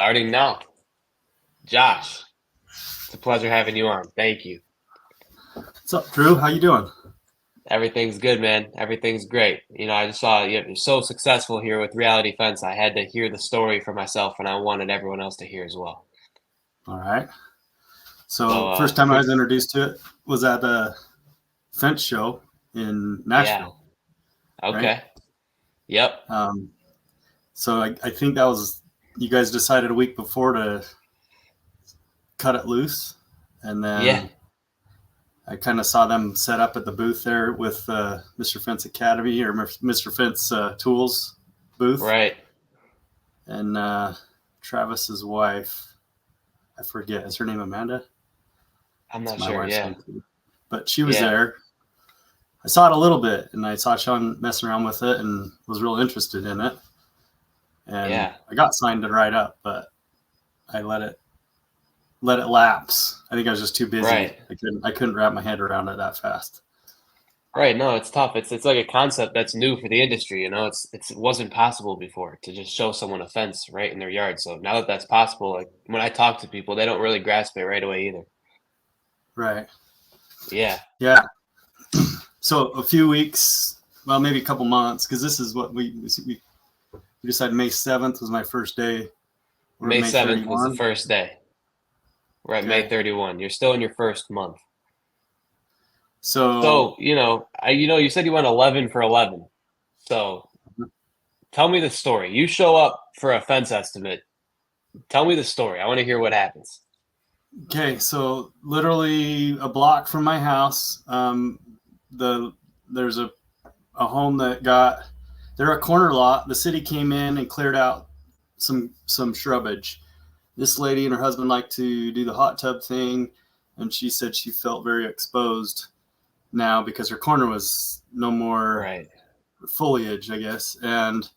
Starting now. Josh, it's a pleasure having you on. Thank you. What's up, Drew? How you doing? Everything's good, man. Everything's great. I just saw you're so successful here with RealityFence. I had to hear the story for myself, and I wanted everyone else to hear as well. All right. So, So first time I was introduced to it was at a fence show in Nashville. Yeah. Okay. Right? Yep. So I think that was, you guys decided a week before to cut it loose, and then Yeah. I kind of saw them set up at the booth there with Mr. Fence Academy or Mr. Fence Tools booth. Right. And Travis's wife, I forget, is her name Amanda? I'm not my sure. wife's Yeah. name too. But she was Yeah. there. I saw it a little bit, and I saw Sean messing around with it and was real interested in it. And Yeah. I got signed it right up, but I let it lapse. I think I was just too busy. Right. I couldn't wrap my head around it that fast. Right. No, it's tough. It's like a concept that's new for the industry. It wasn't possible before to just show someone a fence right in their yard. So now that that's possible, like when I talk to people, they don't really grasp it right away either. Right. Yeah. Yeah. So a few weeks, well, maybe a couple months, because this is what we decided May 7th was my first day. May 7th was the first day. We're at May 31. You're still in your first month. So you said you went 11 for 11. So tell me the story. You show up for a fence estimate. Tell me the story. I want to hear what happens. Okay, so literally a block from my house, there's a home that they're a corner lot. The city came in and cleared out some shrubbage. This lady and her husband like to do the hot tub thing, and she said she felt very exposed now because her corner was no more foliage, I guess. And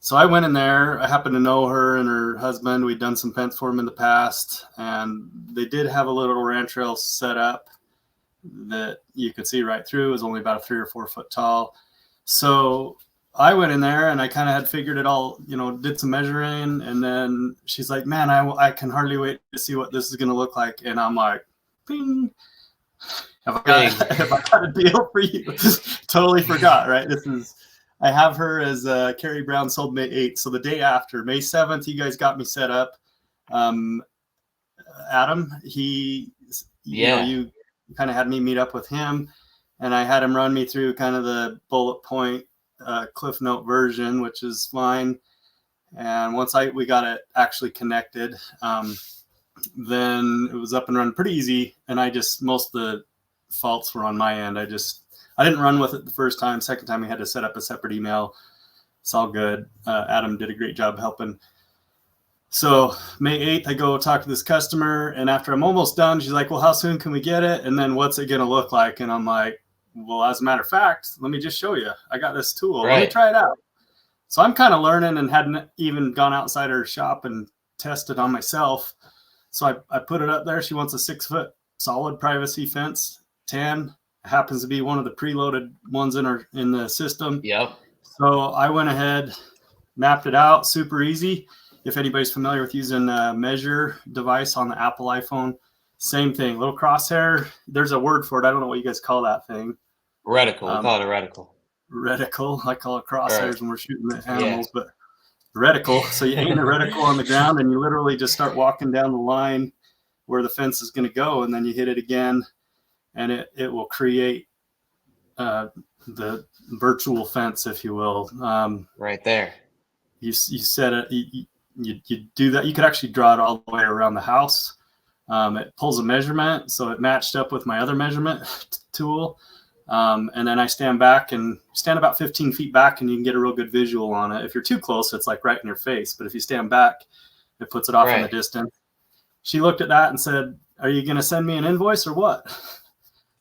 so I went in there. I happened to know her and her husband. We'd done some fence for them in the past, and they did have a little ranch rail set up that you could see right through. It was only about 3 or 4 foot tall. So I went in there and I kind of had figured it all, did some measuring. And then she's like, man, I can hardly wait to see what this is going to look like. And I'm like, ping. Have I got a deal for you? Totally forgot, right? I have her as Carrie Brown sold May 8th. So the day after, May 7th, you guys got me set up. Adam, you kind of had me meet up with him, and I had him run me through kind of the bullet point Cliff Note version, which is fine. And once we got it actually connected, then it was up and running pretty easy. And most of the faults were on my end. I didn't run with it the first time. Second time we had to set up a separate email. It's all good. Adam did a great job helping. So May 8th, I go talk to this customer, and after I'm almost done, she's like, well, how soon can we get it? And then what's it going to look like? And I'm like, well, as a matter of fact, let me just show you. I got this tool. Let me try it out. So I'm kind of learning and hadn't even gone outside her shop and tested on myself. So I put it up there. She wants a 6-foot solid privacy fence, tan. It happens to be one of the preloaded ones in the system. Yep. So I went ahead, mapped it out, super easy. If anybody's familiar with using a measure device on the Apple iPhone, same thing, little crosshair. There's a word for it. I don't know what you guys call that thing. Reticle. We call it a reticle. Reticle. I call it crosshairs when we're shooting at animals, but reticle. So you aim the reticle on the ground and you literally just start walking down the line where the fence is going to go, and then you hit it again, and it will create the virtual fence, if you will. Right there. You set it. You do that. You could actually draw it all the way around the house. It pulls a measurement, so it matched up with my other measurement tool. And then I stand about 15 feet back, and you can get a real good visual on it. If you're too close, it's like right in your face. But if you stand back, it puts it off in the distance. She looked at that and said, are you going to send me an invoice or what?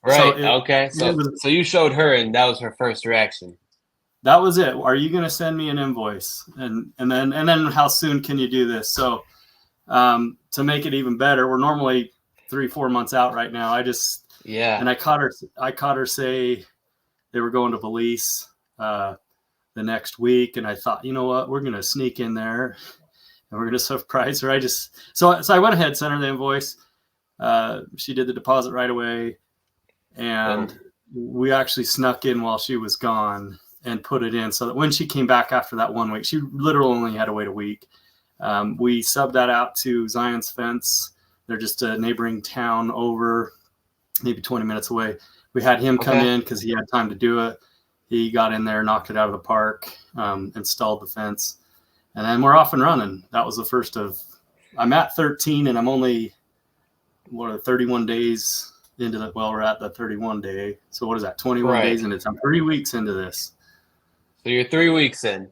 Right. Okay. So you showed her, and that was her first reaction. That was it. Are you going to send me an invoice? And then how soon can you do this? So to make it even better, we're normally 3-4 months out right now. And I caught her say they were going to Belize the next week. And I thought, you know what, we're going to sneak in there and we're going to surprise her. So I went ahead, sent her the invoice. She did the deposit right away, and we actually snuck in while she was gone and put it in so that when she came back after that 1 week, she literally only had to wait a week. We subbed that out to Zion's Fence. They're just a neighboring town over, maybe 20 minutes away. We had him come in because he had time to do it. He got in there, knocked it out of the park, installed the fence, and then we're off and running. That was the first of, I'm at 13 and I'm only, 31 days into the, well, we're at the 31 day. So what is that? 21 days into it. I'm 3 weeks into this. So you're 3 weeks in,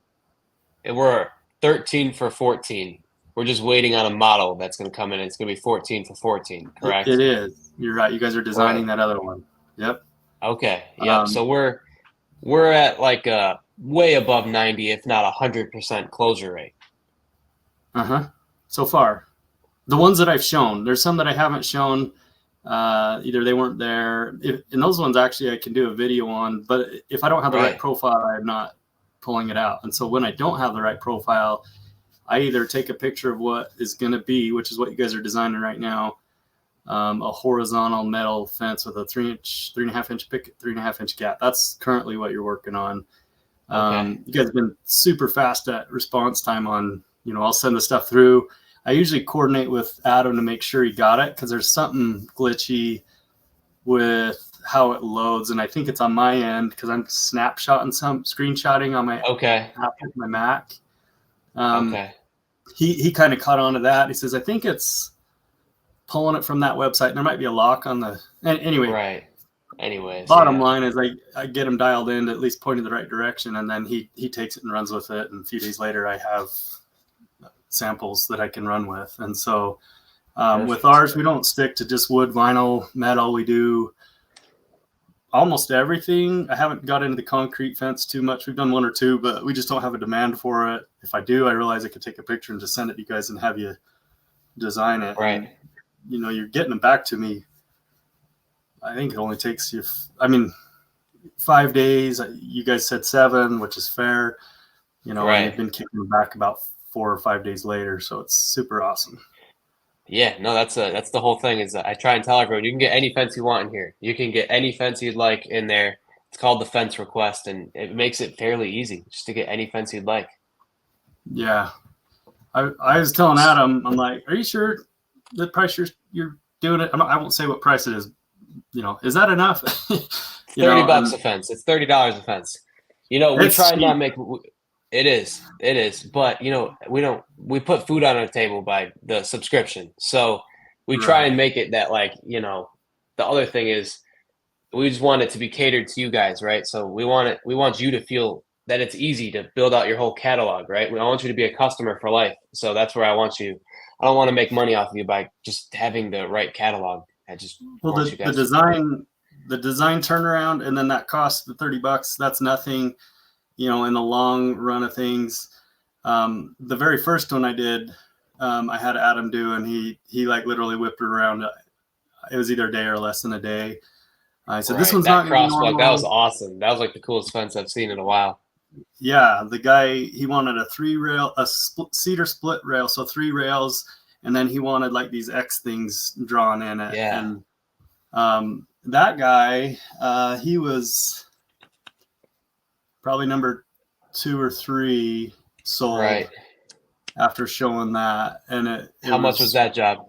and we're 13 for 14. We're just waiting on a model that's going to come in. It's going to be 14 for 14, correct? It is. You're right. You guys are designing that other one. Yep. Okay. Yep. So we're at like a way above 90, if not 100% closure rate. So far, the ones that I've shown, there's some that I haven't shown. Either they weren't there. And those ones actually I can do a video on, but if I don't have the right profile, I'm not pulling it out. And so when I don't have the right profile, I either take a picture of what is going to be, which is what you guys are designing right now, a horizontal metal fence with a 3.5 inch picket, 3.5 inch gap. That's currently what you're working on. You guys have been super fast at response time on, I'll send the stuff through. I usually coordinate with Adam to make sure he got it because there's something glitchy with how it loads, and I think it's on my end because I'm screenshotting on my app with my Mac. He kind of caught on to that. He says, I think it's pulling it from that website. There might be a lock on the anyway. Right. Anyways, bottom line is I get him dialed in to at least pointing the right direction, and then he takes it and runs with it. And a few days later, I have samples that I can run with. And so with ours, we don't stick to just wood, vinyl, metal. We do almost everything. I haven't got into the concrete fence too much. We've done one or two, but we just don't have a demand for it. If I do, I realize I could take a picture and just send it to you guys and have you design it. Right. And, you're getting them back to me. I think it only takes you, 5 days. You guys said 7, which is fair. And you've been kicking them back about 4 or 5 days later. So it's super awesome. Yeah, no, that's the whole thing is I try and tell everyone, you can get any fence you want in here. You can get any fence you'd like in there. It's called the fence request, and it makes it fairly easy just to get any fence you'd like. Yeah. I was telling Adam, I'm like, are you sure the price you're doing it? I won't say what price it is. Is that enough? $30 a fence. It's $30 a fence. We try and not make it is. But we put food on our table by the subscription. So we try and make it that the other thing is we just want it to be catered to you guys, right? So we want you to feel that it's easy to build out your whole catalog, right? I want you to be a customer for life. So that's where I want you. I don't want to make money off of you by just having the right catalog. I just want you guys the design turnaround, and then that cost the $30. That's nothing, in the long run of things. The very first one I did, I had Adam do, and he literally whipped it around. It was either a day or less than a day. I said, this one's not going to be normal. That was awesome. That was the coolest fence I've seen in a while. Yeah, the guy, he wanted a cedar split rail, so 3 rails, and then he wanted these X things drawn in it. Yeah. And that guy, he was probably number 2 or 3 sold after showing that. And how much was that job?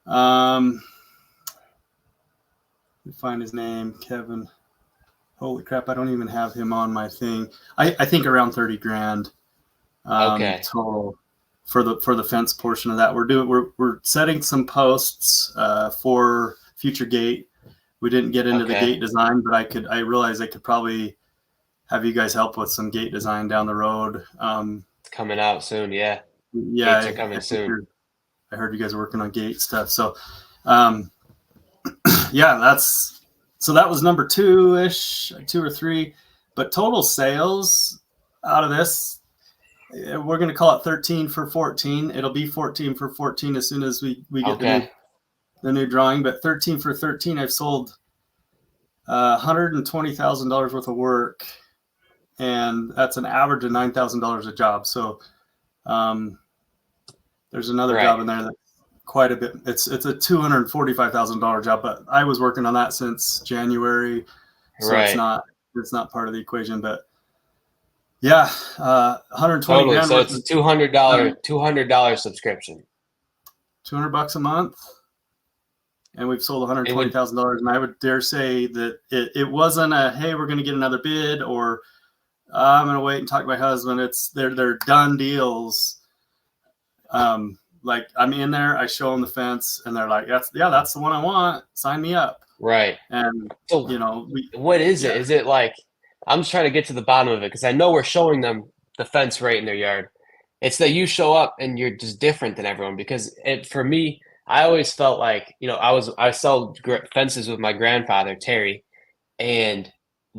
Let me find his name, Kevin. Holy crap, I don't even have him on my thing. I think around 30 grand total for the fence portion of that. We're setting some posts for future gate. We didn't get into the gate design, but I realized I could probably have you guys help with some gate design down the road. It's coming out soon, yeah. Yeah, gates are coming soon. I heard you guys are working on gate stuff. So that was number 2-ish, 2 or 3. But total sales out of this, we're going to call it 13 for 14. It'll be 14 for 14 as soon as we get the new drawing. But 13 for 13, I've sold $120,000 worth of work, and that's an average of $9,000 a job. So There's another Right. job in there that's quite a bit. It's a $245,000 job, but I was working on that since January, so Right. it's not part of the equation. But yeah, 120 Totally. grand So worth it's a of $200 subscription. $200 a month, and we've sold And when $120,000. And I would dare say that it wasn't a, hey, we're going to get another bid, or I'm going to wait and talk to my husband. It's they're done deals. Like I'm in there, I show them the fence, and they're like, that's the one I want. Sign me up. right. And So we what is it? yeah Is it like I'm just trying to get to the bottom of it because I know we're showing them the fence right in their yard. It's that you show up and you're just different than everyone because for me, I always felt like, I sell fences with my grandfather, Terry, and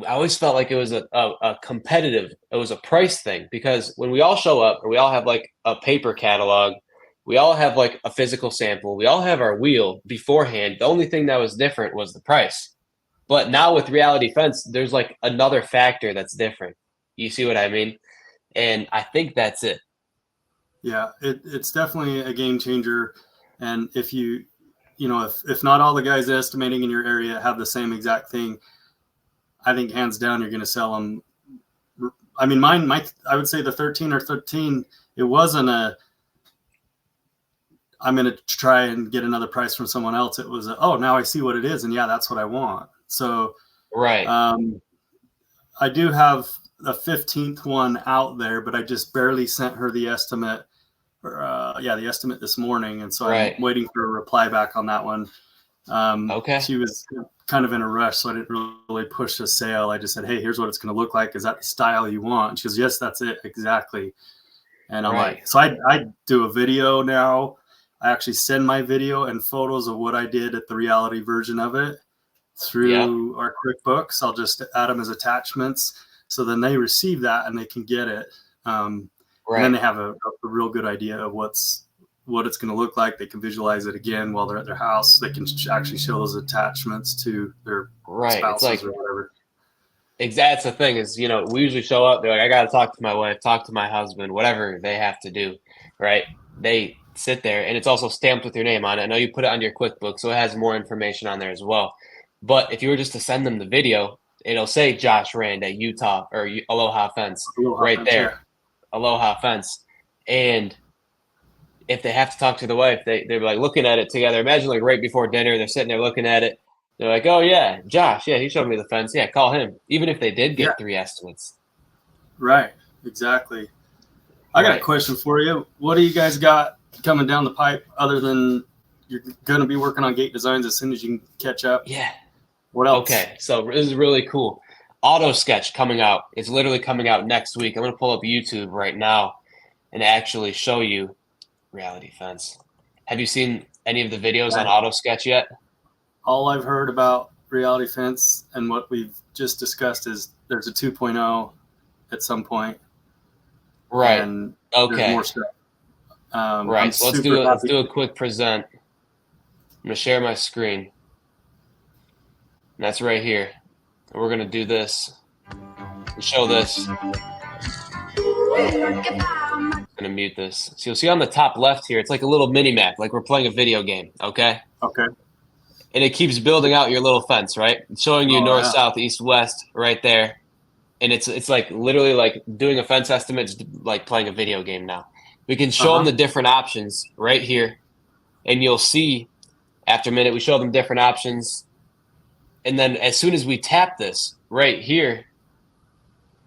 I always felt like it was a competitive, it was a price thing because when we all show up and we all have like a paper catalog, we all have like a physical sample, we all have our wheel beforehand. The only thing that was different was the price. But now with Reality Fence, there's like another factor that's different. You see what I mean? And I think that's it. yeah it's definitely a game changer. And if if not all the guys estimating in your area have the same exact thing, I think hands down you're going to sell them. I mean, I would say the 13 or 13, it wasn't a, I'm going to try and get another price from someone else. It was oh, now I see what it is, and yeah, that's what I want. So Right, I do have a 15th one out there, but I just barely sent her the estimate. The estimate this morning, and so I'm right. waiting for a reply back on that one. Okay, She was kind of in a rush, so I didn't really push the sale. I just said, "Hey, here's what it's going to look like. Is that the style you want?" And she goes, "Yes, that's it exactly." And I'm right. like, so I do a video now. I actually send my video and photos of what I did at the reality version of it Yep, through our QuickBooks. I'll just add them as attachments, so then they receive that and they can get it. And then right. they have a real good idea of what it's going to look like. They can visualize it again while they're at their house. They can actually show those attachments to their Right. It's spouses like or whatever. that's the thing is, we usually show up, they're like, I gotta talk to my wife, talk to my husband, whatever they have to do, right? They sit there and it's also stamped with your name on it. I know you put it on your QuickBook, so it has more information on there as well. But if you were just to send them the video, it'll say Josh Rand at Utah or Aloha Fence Aloha right fence, there. yeah. Aloha Fence. And if they have to talk to the wife, they're like looking at it together. Imagine like right before dinner, they're sitting there looking at it. They're like, "Oh yeah, Josh, yeah, he showed me the fence. Yeah, call him." Even if they did Yeah, get three estimates, right. Exactly. I got a right? question for you. What do you guys got coming down the pipe other than you're going to be working on gate designs as soon as you can catch up? Yeah. What else? Okay, so this is really cool. Auto Sketch coming out. It's literally coming out next week. I'm gonna pull up YouTube right now and actually show you Reality Fence. Have you seen any of the videos on Auto Sketch yet? All I've heard about Reality Fence and what we've just discussed is there's a 2.0 at some point, Right. and there's Okay. more stuff. I'm Right. So super let's happy. do a quick present. I'm gonna share my screen. And that's right here. And we're gonna do this and show this. I'm gonna mute this. So you'll see on the top left here, it's like a little mini map, like we're playing a video game, okay? Okay. And it keeps building out your little fence, right? It's showing you Oh north, yeah. south, east, west, right there. And it's like literally like doing a fence estimate, like playing a video game now. We can Uh show them huh. the different options right here, and you'll see after a minute we show them different options, and then as soon as we tap this right here,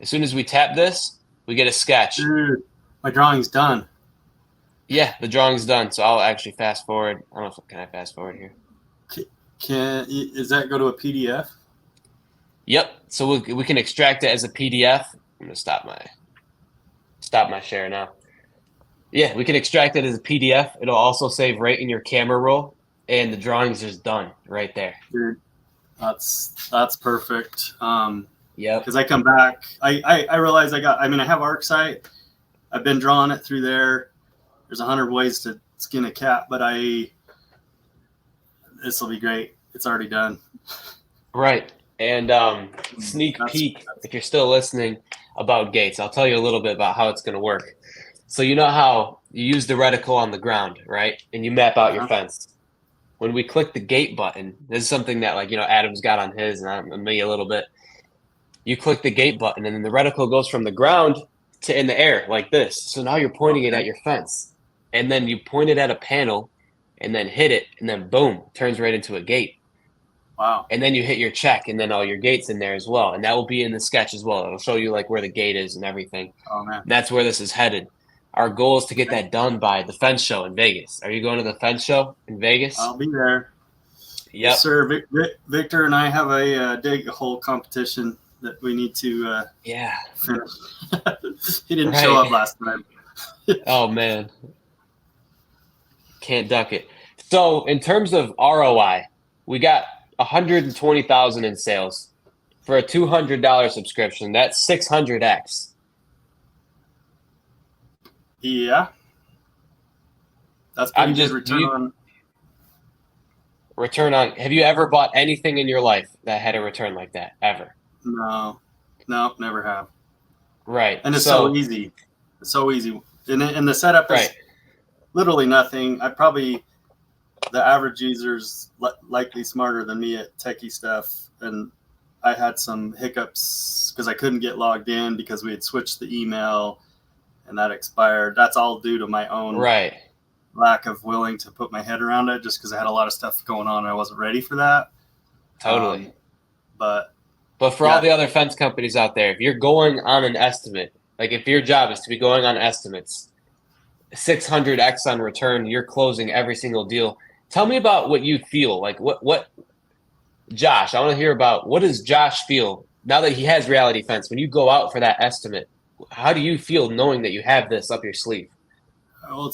as soon as we tap this, we get a sketch. Dude, my drawing's done. Yeah, the drawing's done. So I'll actually fast forward. I don't know if can I fast forward here. Is that go to a PDF? Yep. So we can extract it as a PDF. I'm gonna stop my share now. Yeah, we can extract it as a PDF. It'll also save right in your camera roll, and the drawing's just done right there. Dude, that's perfect. Yep. Because I come back, I realize I mean, I have ArcSight. I've been drawing it through there. There's 100 ways to skin a cat, but this will be great. It's already done. Right. And sneak That's peek, if you're still listening, about gates. I'll tell you a little bit about how it's going to work. So you know how you use the reticle on the ground, right? And you map out your Uh-huh. fence. When we click the gate button, this is something that like, Adam's got on his and me a little bit. You click the gate button and then the reticle goes from the ground to in the air like this. So now you're pointing it Okay. at your fence. And then you point it at a panel and then hit it and then boom, turns right into a gate. Wow. And then you hit your check and then all your gates in there as well. And that will be in the sketch as well. It'll show you like where the gate is and everything. Oh man. And that's where this is headed. Our goal is to get Okay. that done by the fence show in Vegas. Are you going to the fence show in Vegas? I'll be there. Yes, Yep. sir. Victor and I have a dig hole competition that we need to Yeah. finish. He didn't show Right. up last time. Oh man. Can't duck it. So in terms of ROI, we got 120,000 in sales for a $200 subscription. That's 600x. Yeah, that's pretty good return on. Return on. Have you ever bought anything in your life that had a return like that ever? No, never have. Right. And it's so easy. It's so easy. And the setup is literally nothing. The average user's likely smarter than me at techie stuff. And I had some hiccups because I couldn't get logged in because we had switched the email and that expired. That's all due to my own lack of willing to put my head around it, just because I had a lot of stuff going on and I wasn't ready for that. Totally. But for all the other fence companies out there, if you're going on an estimate, like if your job is to be going on estimates, 600x on return, you're closing every single deal. Tell me about what you feel. Like what Josh, I want to hear about what does Josh feel now that he has RealityFence? When you go out for that estimate, how do you feel knowing that you have this up your sleeve? Well,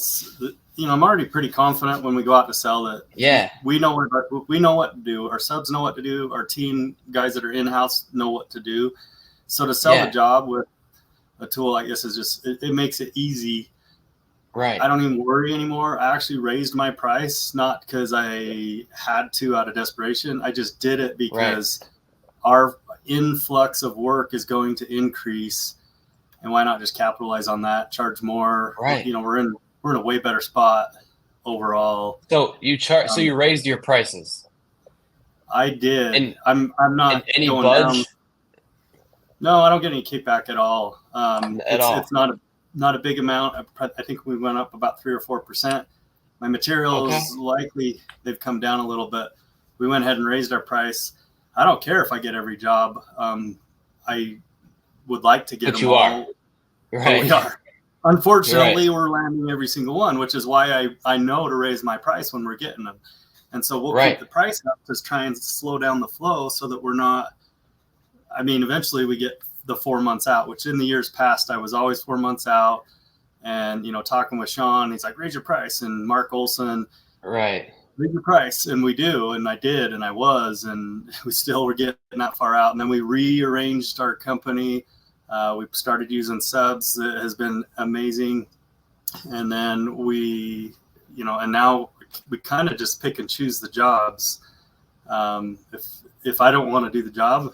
I'm already pretty confident when we go out to sell that. Yeah, we know what to do. Our subs know what to do. Our team guys that are in house know what to do. So to sell the job with a tool like this is just it makes it easy. Right. I don't even worry anymore. I actually raised my price not because I had to out of desperation. I just did it because our influx of work is going to increase. And why not just capitalize on that, charge more? Right. We're in a way better spot overall. So you so you raised your prices. I did. And I'm not any going budge? down. No, I don't get any kickback at all. It's not a big amount. I think we went up about 3 or 4%. My materials likely they've come down a little bit. We went ahead and raised our price. I don't care if I get every job. I would like to get them all. Right. We are. Unfortunately, we're landing every single one, which is why I know to raise my price when we're getting them. And so we'll keep the price up to try and slow down the flow so that we're not. I mean, eventually we get the 4 months out, which in the years past, I was always 4 months out. And, talking with Sean, he's like, raise your price. And Mark Olson. Right. Raise your price. And we do. And I did. And I was. And we still were getting that far out. And then we rearranged our company. We started using subs. It has been amazing. And then and now we kind of just pick and choose the jobs. If I don't want to do the job,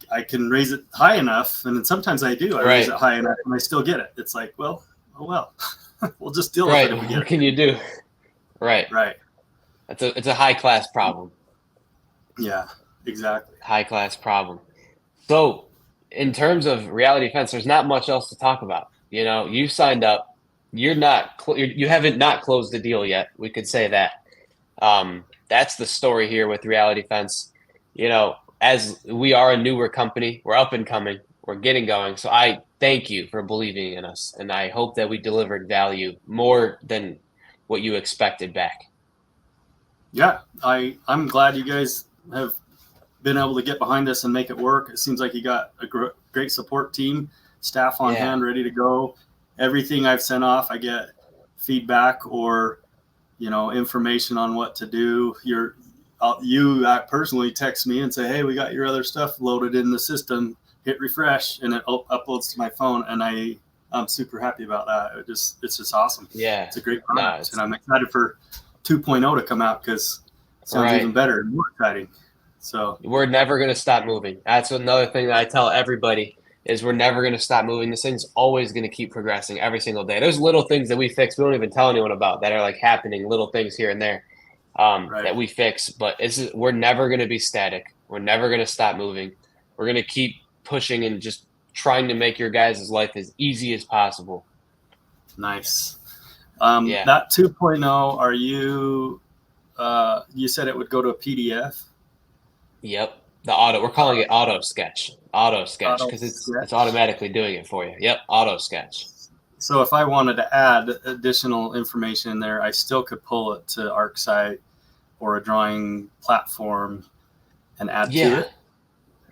I can raise it high enough. And then sometimes I do. I raise it high enough and I still get it. It's like, well, we'll just deal with it if we get What can you do? Right. It's a high class problem. Yeah, exactly. High class problem. So, in terms of RealityFence, there's not much else to talk about. You signed up. You haven't not closed the deal yet. We could say that. That's the story here with RealityFence. As we are a newer company, we're up and coming. We're getting going. So I thank you for believing in us, and I hope that we delivered value more than what you expected back. Yeah, I'm glad you guys have been able to get behind this and make it work. It seems like you got a great support team, staff on hand, ready to go. Everything I've sent off, I get feedback or, information on what to do. You personally text me and say, hey, we got your other stuff loaded in the system. Hit refresh and it uploads to my phone. And I'm super happy about that. It's just awesome. Yeah. It's a great product. And I'm excited for 2.0 to come out because it sounds even better and more exciting. So we're never going to stop moving. That's another thing that I tell everybody. is we're never going to stop moving. This thing's always going to keep progressing every single day. There's little things that we fix we don't even tell anyone about that are like happening, little things here and there Right. that we fix. But we're never going to be static. We're never going to stop moving. We're going to keep pushing and just trying to make your guys' life as easy as possible. Nice. Yeah. That 2.0, are you, you said it would go to a PDF? Yep. We're calling it auto sketch because it's automatically doing it for you. Yep. Auto sketch. So if I wanted to add additional information in there, I still could pull it to ArcSite or a drawing platform and add to it.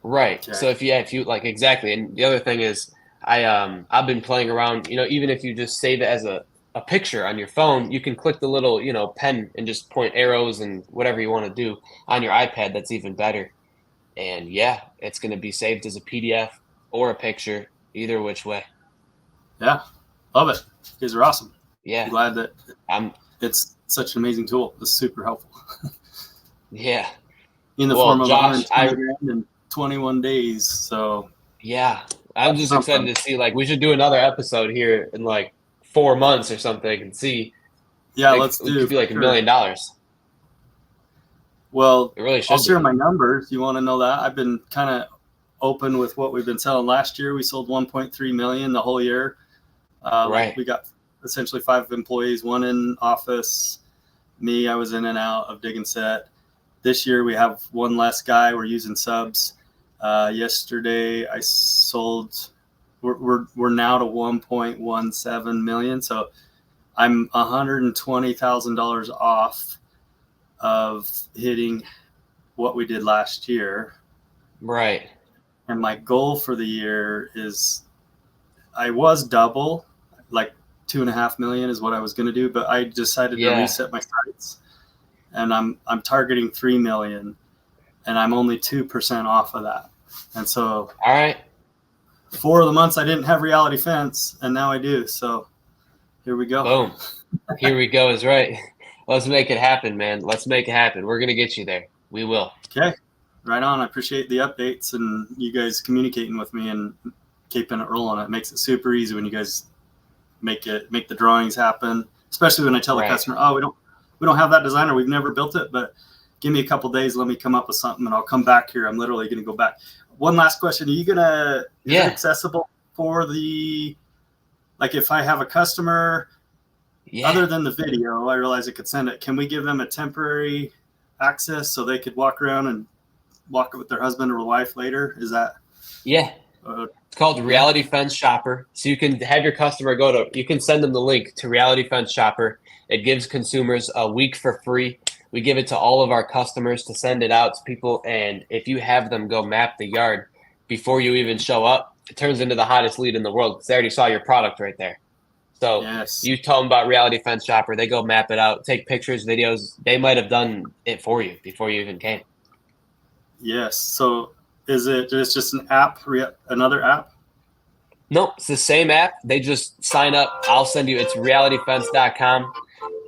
Right. Okay. So if you like, exactly. And the other thing is I've been playing around, even if you just save it as a picture on your phone, you can click the little, pen and just point arrows and whatever you want to do on your iPad. That's even better. And yeah, it's going to be saved as a PDF or a picture, either which way. Yeah. Love it. You guys are awesome. Yeah. I'm glad that it's such an amazing tool. It's super helpful. Yeah. In the form of Josh, in 21 days. So yeah, I'm just excited to see, like, we should do another episode here in like 4 months or something and see. Yeah, let's do. It could be like $1 million. Well, it really should. I'll share my numbers. You want to know that? I've been kind of open with what we've been selling. Last year, we sold 1.3 million the whole year. Right. We got essentially 5 employees, 1 in office. Me, I was in and out of dig and set. This year, we have 1 less guy. We're using subs. Yesterday, I sold. We're now to 1.17 million. So I'm $120,000 off of hitting what we did last year. Right. And my goal for the year is, I was double, like 2.5 million is what I was going to do, but I decided to reset my sights, and I'm targeting 3 million, and I'm only 2% off of that. And so, all right, 4 of the months I didn't have RealityFence, and now I do. So here we go. Boom. Here we go is right. Let's make it happen, man. Let's make it happen. We're going to get you there. We will. Okay. Right on. I appreciate the updates and you guys communicating with me and keeping it rolling. It makes it super easy when you guys make the drawings happen, especially when I tell the customer, oh, we don't have that designer. We've never built it, but give me a couple days. Let me come up with something and I'll come back here. I'm literally going to go back. One last question. Are you going to, is it accessible for like if I have a customer, other than the video, I realize I could send it. Can we give them a temporary access so they could walk around and walk it with their husband or wife later? Is that? Yeah. It's called RealityFence Shopper. So you can have your customer you can send them the link to RealityFence Shopper. It gives consumers a week for free. We give it to all of our customers to send it out to people. And if you have them go map the yard before you even show up, it turns into the hottest lead in the world because they already saw your product right there. So you tell them about RealityFence Shopper. They go map it out, take pictures, videos. They might have done it for you before you even came. Yes. So is it just an app, another app? Nope, it's the same app. They just sign up. I'll send you. It's realityfence.com,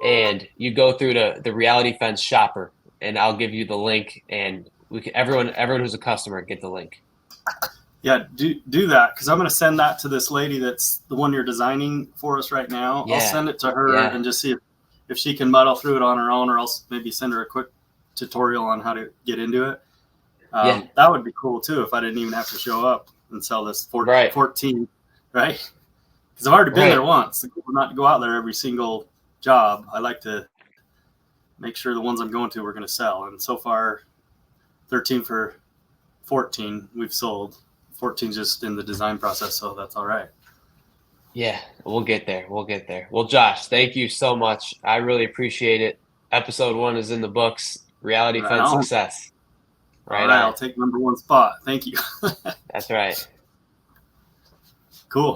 and you go through the RealityFence Shopper, and I'll give you the link. And everyone who's a customer get the link. Yeah, do that because I'm going to send that to this lady that's the one you're designing for us right now. Yeah. I'll send it to her and just see if she can muddle through it on her own, or else maybe send her a quick tutorial on how to get into it. That would be cool too if I didn't even have to show up and sell this 14, right? Because I've already been there once. The goal is not to go out there every single job. I like to make sure the ones I'm going to we're going to sell. And so far, 13 for 14 we've sold. 14 just in the design process, so that's all right. Yeah, we'll get there. Well, Josh, thank you so much. I really appreciate it. Episode 1 is in the books. RealityFence success. Right on. I'll take number 1 spot. Thank you. That's right. Cool.